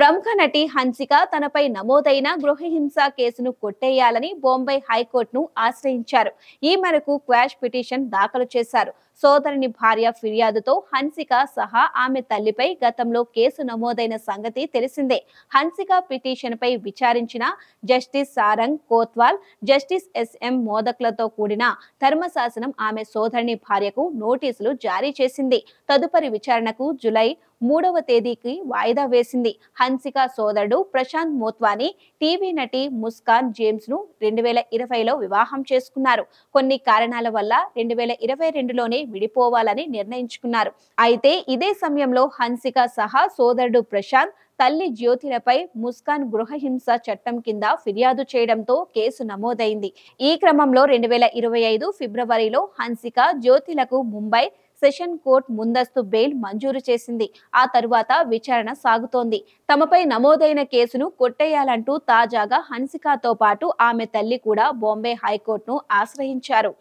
ప్రముఖ నటి హన్సిక తనపై నమోదైన గృహహింస కేసును కొట్టేయాలని బొంబాయి హైకోర్టును ఆశ్రయించారు. ఈ మేరకు క్వాష్ పిటిషన్ దాఖలు చేశారు. సోదరుని భార్య ఫిర్యాదుతో హన్సిక సహా ఆమె తల్లిపై గతంలో కేసు నమోదైన సంగతి తెలిసిందే. హన్సిక పిటిషన్ పై విచారించిన justice Sarang Kotwal, justice SM మోదక్లతో కూడిన ధర్మశాసనం ఆమె సోదరుని భార్యకు నోటీసులు జారీ చేసింది. తదుపరి విచారణకు జూలై 3వ తేదీకి వాయిదా వేసింది. హన్సిక సోదరుడు ప్రశాంత్ మోత్వాని టీవీ నటి ముస్కాన్ జేమ్స్ ను 2020లో వివాహం చేసుకున్నారు. కొన్ని కారణాల వల్ల 2022లోనే విడిపోవాలని నిర్ణయించుకున్నారు. అయితే ఇదే సమయంలో హన్సిక సహా సోదరుడు ప్రశాంత్, తల్లి జ్యోతిలపై ముస్కాన్ గృహహింస చట్టం కింద ఫిర్యాదు చేయడంతో కేసు నమోదైంది. ఈ క్రమంలో 2025 ఫిబ్రవరిలో హన్సిక, జ్యోతిలకు ముంబై సెషన్ కోర్ట్ ముందస్తు బెయిల్ మంజూరు చేసింది. ఆ తరువాత విచారణ సాగుతోంది. తమపై నమోదైన కేసును కొట్టేయాలంటూ తాజాగా హన్సికతో పాటు ఆమె తల్లి కూడా బాంబే హైకోర్టును ఆశ్రయించారు.